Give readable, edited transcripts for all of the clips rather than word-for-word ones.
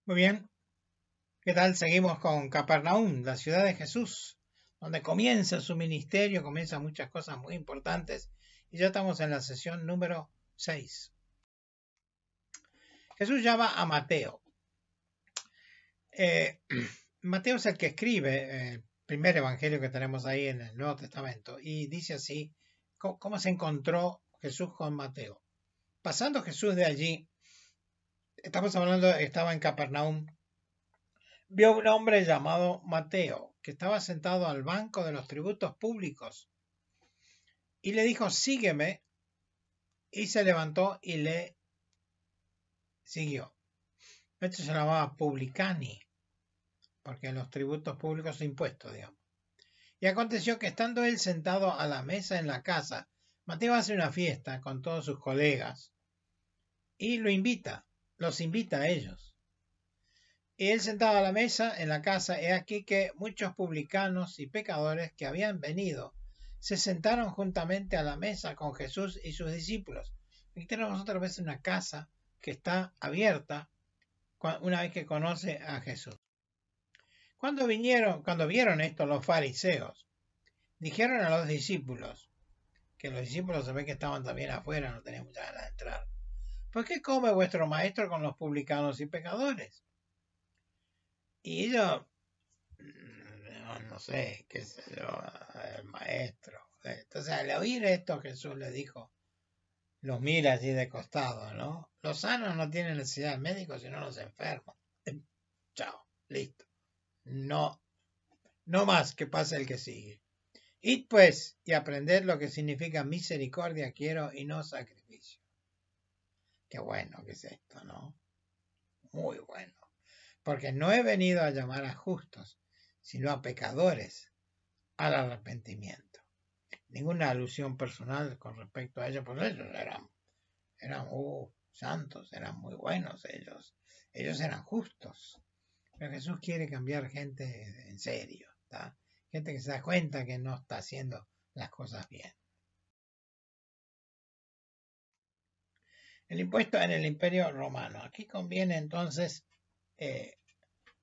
Muy bien, ¿qué tal? Seguimos con Capernaum, la ciudad de Jesús, donde comienza su ministerio, comienzan muchas cosas muy importantes y ya estamos en la sesión número 6. Jesús llama a Mateo. Eh, Mateo es el que escribe el primer evangelio que tenemos ahí en el Nuevo Testamento y dice así, ¿cómo se encontró Jesús con Mateo? Pasando Jesús de allí, estamos hablando, estaba en Capernaum, vio un hombre llamado Mateo, que estaba sentado al banco de los tributos públicos, y le dijo, sígueme, y se levantó y le siguió. Esto se llamaba publicani, porque los tributos públicos son impuestos, digamos. Y aconteció que estando él sentado a la mesa en la casa, Mateo hace una fiesta con todos sus colegas, y los invita a ellos. Y él sentado a la mesa en la casa, he aquí que muchos publicanos y pecadores que habían venido se sentaron juntamente a la mesa con Jesús y sus discípulos. Aquí tenemos otra vez una casa que está abierta una vez que conoce a Jesús. Cuando vieron esto los fariseos, dijeron a los discípulos, que los discípulos se ve que estaban también afuera, no tenían mucha ganas de entrar. ¿Por qué come vuestro maestro con los publicanos y pecadores? Y ellos, no sé, qué sé yo, el maestro. Entonces al oír esto Jesús le dijo, los mira así de costado, ¿no? Los sanos no tienen necesidad de médicos, sino los enfermos. Chao, listo. No, no más, que pase el que sigue. Id pues y aprended lo que significa misericordia quiero y no sacrificio. Qué bueno que es esto, ¿no? Muy bueno. Porque no he venido a llamar a justos, sino a pecadores al arrepentimiento. Ninguna alusión personal con respecto a ellos, porque ellos eran santos, eran muy buenos ellos eran justos. Pero Jesús quiere cambiar gente en serio, ¿tá? Gente que se da cuenta que no está haciendo las cosas bien. El impuesto en el Imperio Romano. Aquí conviene entonces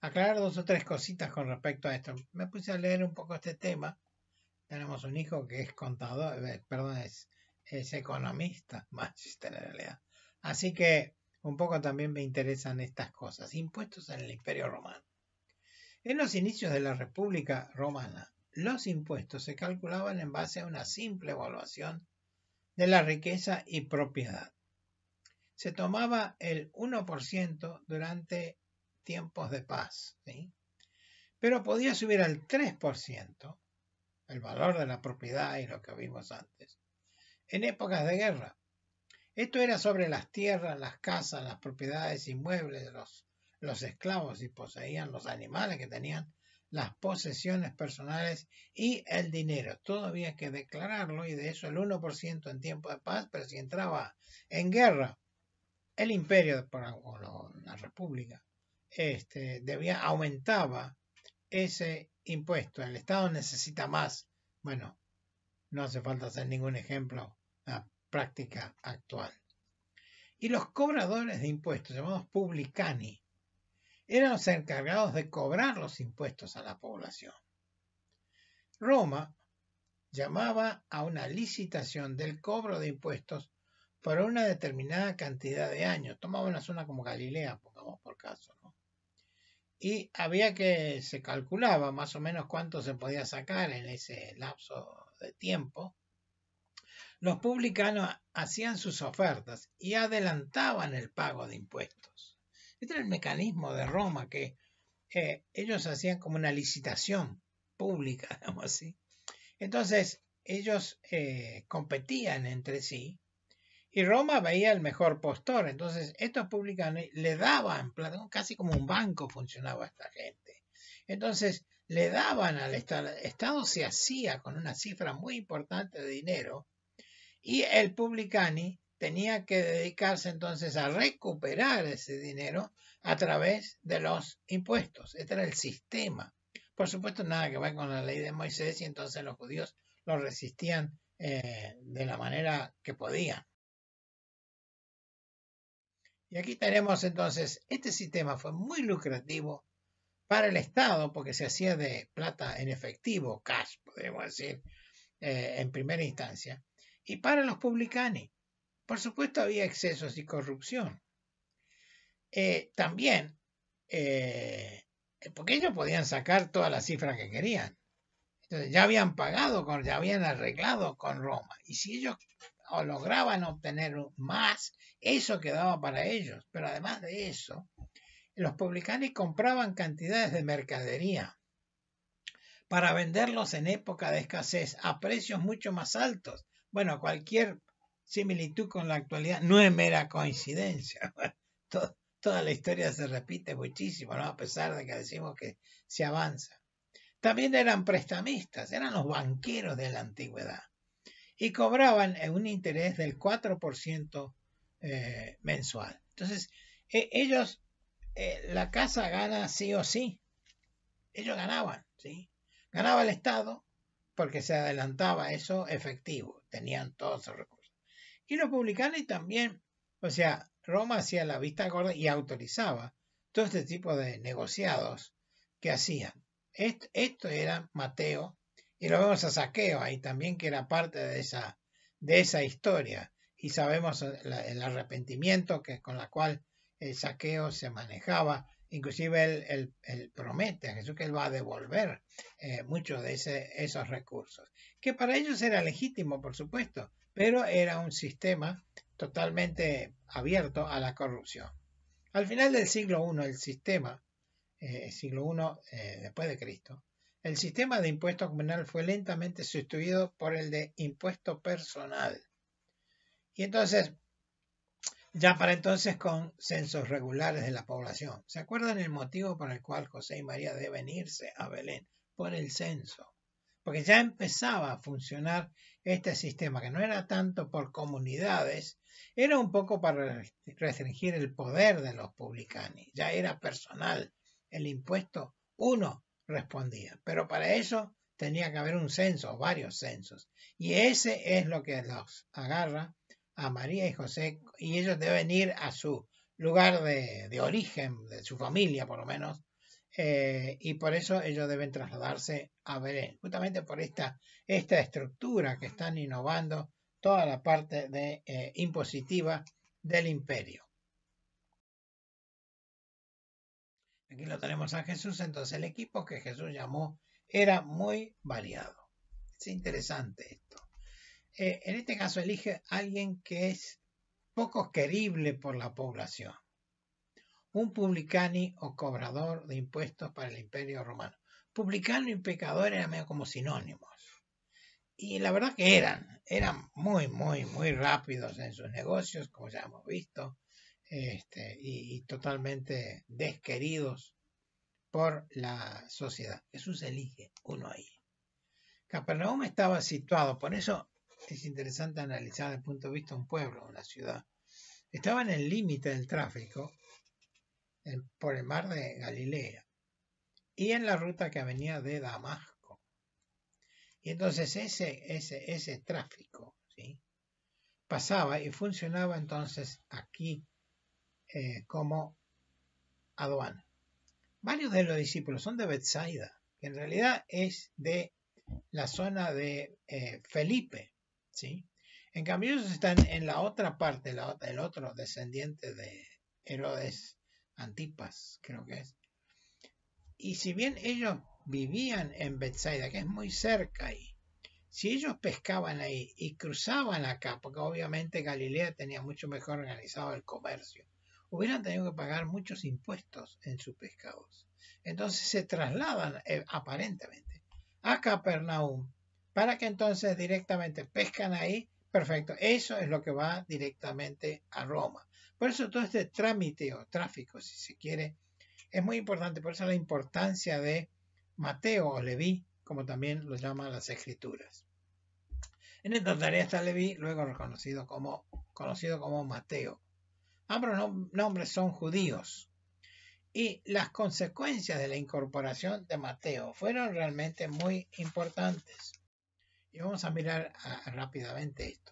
aclarar dos o tres cositas con respecto a esto. Me puse a leer un poco este tema. Tenemos un hijo que es contador, perdón, es economista, Manchester en realidad. Así que un poco también me interesan estas cosas. Impuestos en el Imperio Romano. En los inicios de la República Romana, los impuestos se calculaban en base a una simple evaluación de la riqueza y propiedad. Se tomaba el 1% durante tiempos de paz, ¿sí? Pero podía subir al 3%, el valor de la propiedad y lo que vimos antes, en épocas de guerra. Esto era sobre las tierras, las casas, las propiedades inmuebles de los esclavos y poseían los animales que tenían, las posesiones personales y el dinero. Todo había que declararlo y de eso el 1% en tiempo de paz, pero si entraba en guerra, el imperio o la república aumentaba ese impuesto. El Estado necesita más. Bueno, no hace falta hacer ningún ejemplo, la práctica actual. Y los cobradores de impuestos, llamados publicani, eran los encargados de cobrar los impuestos a la población. Roma llamaba a una licitación del cobro de impuestos por una determinada cantidad de años. Tomaba una zona como Galilea, pongamos por caso, ¿no? Y se calculaba más o menos cuánto se podía sacar en ese lapso de tiempo. Los publicanos hacían sus ofertas y adelantaban el pago de impuestos. Este era el mecanismo de Roma, que ellos hacían como una licitación pública, digamos así. Entonces, ellos competían entre sí y Roma veía el mejor postor. Entonces, estos publicanos le daban plata, casi como un banco funcionaba esta gente. Entonces, le daban al Estado. El Estado se hacía con una cifra muy importante de dinero y el publicani tenía que dedicarse entonces a recuperar ese dinero a través de los impuestos. Este era el sistema. Por supuesto, nada que ver con la ley de Moisés y entonces los judíos lo resistían de la manera que podían. Y aquí tenemos entonces, este sistema fue muy lucrativo para el Estado porque se hacía de plata en efectivo, cash, podríamos decir, en primera instancia, y para los publicani. Por supuesto había excesos y corrupción. También, porque ellos podían sacar todas las cifras que querían. Entonces ya habían pagado, ya habían arreglado con Roma. Y si ellos lograban obtener más, eso quedaba para ellos. Pero además de eso, los publicanos compraban cantidades de mercadería para venderlos en época de escasez a precios mucho más altos. Bueno, cualquier similitud con la actualidad no es mera coincidencia. Toda la historia se repite muchísimo, ¿no? A pesar de que decimos que se avanza. También eran prestamistas, eran los banqueros de la antigüedad y cobraban un interés del 4% mensual. Entonces, ellos, la casa gana sí o sí. Ellos ganaban, ¿sí? Ganaba el Estado porque se adelantaba eso efectivo, tenían todos esos recursos. Y los publicanos también, o sea, Roma hacía la vista gorda y autorizaba todo este tipo de negociados que hacían. Esto era Mateo, y lo vemos a Saqueo ahí también, que era parte de esa historia. Y sabemos el arrepentimiento con la cual Saqueo se manejaba. Inclusive él promete a Jesús que él va a devolver muchos de esos recursos. Que para ellos era legítimo, por supuesto, pero era un sistema totalmente abierto a la corrupción. Al final del siglo I, el sistema siglo I después de Cristo, el sistema de impuesto comunal fue lentamente sustituido por el de impuesto personal. Y entonces, ya para entonces con censos regulares de la población. ¿Se acuerdan el motivo por el cual José y María deben irse a Belén? Por el censo. Porque ya empezaba a funcionar este sistema, que no era tanto por comunidades, era un poco para restringir el poder de los publicanos. Ya era personal. El impuesto, uno respondía, pero para eso tenía que haber un censo, varios censos. Y ese es lo que los agarra a María y José, y ellos deben ir a su lugar de origen, de su familia por lo menos, y por eso ellos deben trasladarse a Belén, justamente por esta estructura que están innovando toda la parte de impositiva del imperio. Aquí lo tenemos a Jesús, entonces el equipo que Jesús llamó era muy variado. Es interesante esto. En este caso elige a alguien que es poco querible por la población. Un publicani o cobrador de impuestos para el imperio romano. Publicano y pecador eran medio como sinónimos. Y la verdad que eran muy, muy, muy rápidos en sus negocios, como ya hemos visto, y totalmente desqueridos por la sociedad. Jesús elige uno ahí. Capernaum estaba situado, por eso es interesante analizar desde el punto de vista de un pueblo, una ciudad. Estaba en el límite del tráfico por el mar de Galilea y en la ruta que venía de Damasco. Y entonces ese tráfico, ¿sí?, pasaba y funcionaba entonces aquí como aduana. Varios de los discípulos son de Bethsaida, que en realidad es de la zona de Felipe, ¿sí? En cambio ellos están en la otra parte, el otro descendiente de Herodes Antipas, creo que es. Y si bien ellos vivían en Bethsaida, que es muy cerca ahí, si ellos pescaban ahí y cruzaban acá, porque obviamente Galilea tenía mucho mejor organizado el comercio, hubieran tenido que pagar muchos impuestos en sus pescados. Entonces se trasladan aparentemente a Capernaum para que entonces directamente pescan ahí. Perfecto, eso es lo que va directamente a Roma. Por eso todo este trámite o tráfico, si se quiere, es muy importante. Por eso la importancia de Mateo o Leví, como también lo llaman las escrituras. En esta tarea está Leví, luego conocido como Mateo. Ambos nombres son judíos. Y las consecuencias de la incorporación de Mateo fueron realmente muy importantes. Y vamos a mirar rápidamente esto.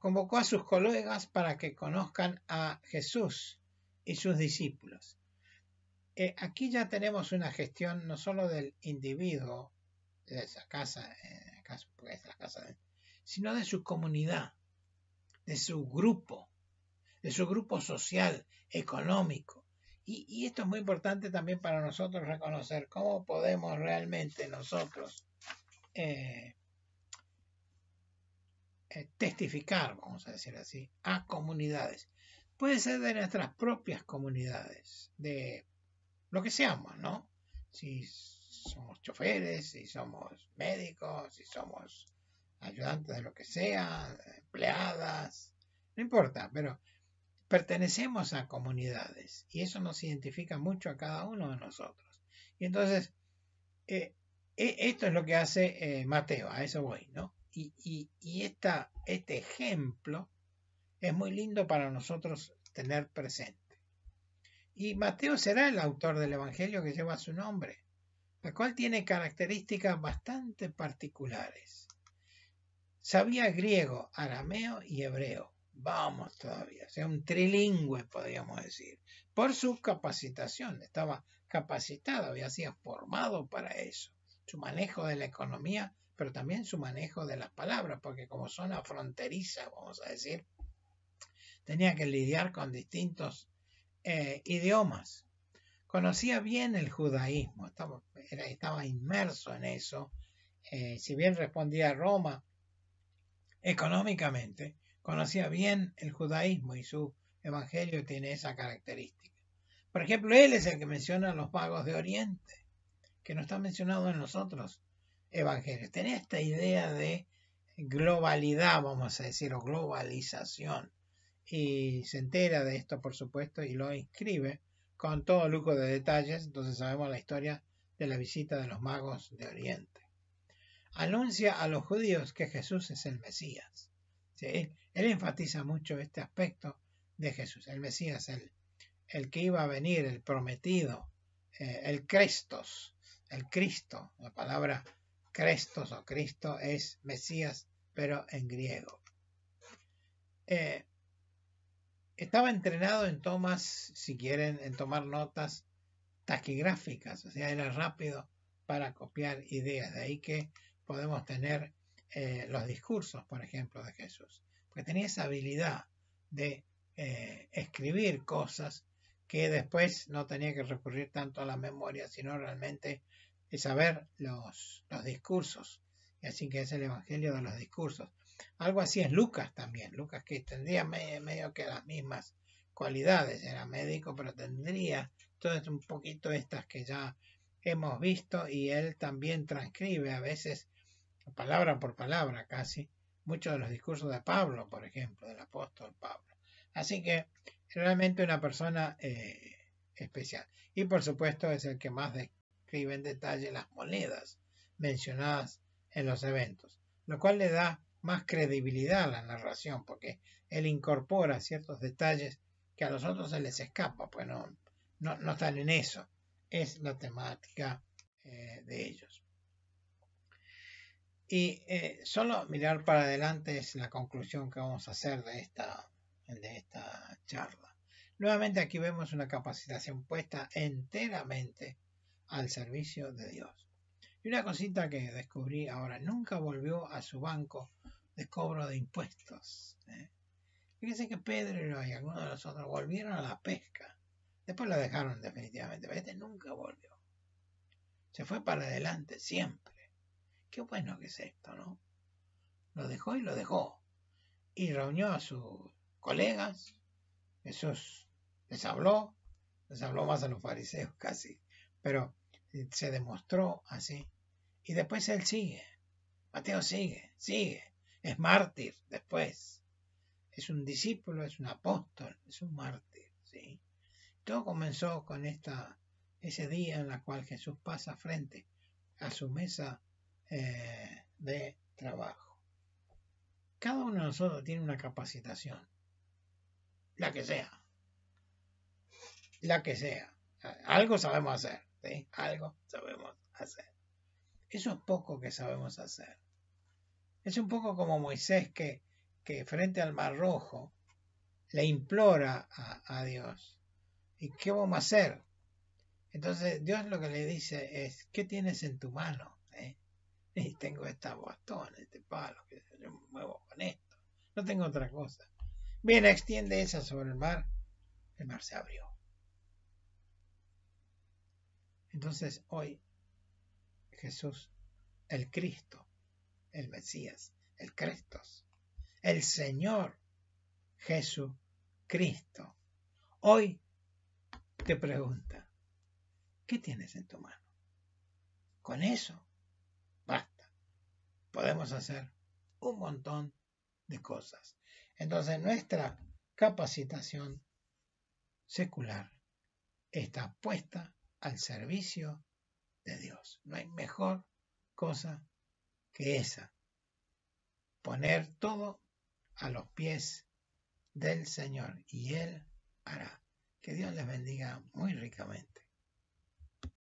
convocó a sus colegas para que conozcan a Jesús y sus discípulos. Aquí ya tenemos una gestión no solo del individuo, de esa casa, porque es la casa sino de su comunidad, de su grupo social, económico. Y esto es muy importante también para nosotros reconocer cómo podemos realmente nosotros testificar, vamos a decir así, a comunidades. Puede ser de nuestras propias comunidades, de lo que seamos, ¿no? Si somos choferes, si somos médicos, si somos ayudantes de lo que sea, empleadas, no importa, pero pertenecemos a comunidades y eso nos identifica mucho a cada uno de nosotros. Y entonces, esto es lo que hace Mateo, a eso voy, ¿no? Y este ejemplo es muy lindo para nosotros tener presente. Y Mateo será el autor del Evangelio que lleva su nombre, el cual tiene características bastante particulares. Sabía griego, arameo y hebreo. Vamos todavía, o sea, un trilingüe podríamos decir, por su capacitación, estaba capacitado, había sido formado para eso, su manejo de la economía, pero también su manejo de las palabras, porque como zona fronteriza, vamos a decir, tenía que lidiar con distintos idiomas. Conocía bien el judaísmo, estaba inmerso en eso, si bien respondía a Roma económicamente, conocía bien el judaísmo y su evangelio tiene esa característica. Por ejemplo, él es el que menciona a los magos de Oriente, que no está mencionado en los otros evangelios. Tenía esta idea de globalidad, vamos a decir, o globalización. Y se entera de esto, por supuesto, y lo inscribe con todo lujo de detalles. Entonces sabemos la historia de la visita de los magos de Oriente. Anuncia a los judíos que Jesús es el Mesías. ¿Sí? Él enfatiza mucho este aspecto de Jesús, el Mesías, el que iba a venir, el prometido, el Crestos, el Cristo. La palabra Crestos o Cristo es Mesías, pero en griego. Estaba entrenado en tomas, si quieren, en tomar notas taquigráficas, o sea, era rápido para copiar ideas. De ahí que podemos tener los discursos, por ejemplo, de Jesús, porque tenía esa habilidad de escribir cosas que después no tenía que recurrir tanto a la memoria, sino realmente saber los discursos. Y así que es el Evangelio de los discursos. Algo así es Lucas también. Lucas, que tendría medio que las mismas cualidades, era médico, pero tendría todas un poquito estas que ya hemos visto, y él también transcribe a veces palabra por palabra casi muchos de los discursos de Pablo, por ejemplo, del apóstol Pablo. Así que realmente una persona especial. Y por supuesto es el que más describe en detalle las monedas mencionadas en los eventos, lo cual le da más credibilidad a la narración, porque él incorpora ciertos detalles que a los otros se les escapa, pues no están en eso. Es la temática de ellos. Y solo mirar para adelante es la conclusión que vamos a hacer de esta charla. Nuevamente aquí vemos una capacitación puesta enteramente al servicio de Dios. Y una cosita que descubrí ahora, nunca volvió a su banco de cobro de impuestos. Fíjense que Pedro y algunos de los otros volvieron a la pesca. Después lo dejaron definitivamente, pero este nunca volvió. Se fue para adelante siempre. Qué bueno que es esto, ¿no? Lo dejó y lo dejó. Y reunió a sus colegas. Jesús les habló más a los fariseos casi, pero se demostró así. Y después él sigue. Mateo sigue. Es mártir después. Es un discípulo, es un apóstol, es un mártir, ¿sí? Todo comenzó con ese día en el cual Jesús pasa frente a su mesa de trabajo. Cada uno de nosotros tiene una capacitación, la que sea. Algo sabemos hacer, ¿sí? Algo sabemos hacer. Eso es poco que sabemos hacer. Es un poco como Moisés, que que frente al Mar Rojo le implora a Dios, ¿y qué vamos a hacer? Entonces Dios lo que le dice es, ¿qué tienes en tu mano? Y tengo este bastón, este palo, que yo me muevo con esto, no tengo otra cosa. Bien, extiende esa sobre el mar se abrió. Entonces hoy Jesús, el Cristo, el Mesías, el Cristos, el Señor Jesucristo, hoy te pregunta, ¿qué tienes en tu mano? Con eso basta. Podemos hacer un montón de cosas. Entonces nuestra capacitación secular está puesta al servicio de Dios. No hay mejor cosa que esa. Poner todo a los pies del Señor y Él hará. Que Dios les bendiga muy ricamente.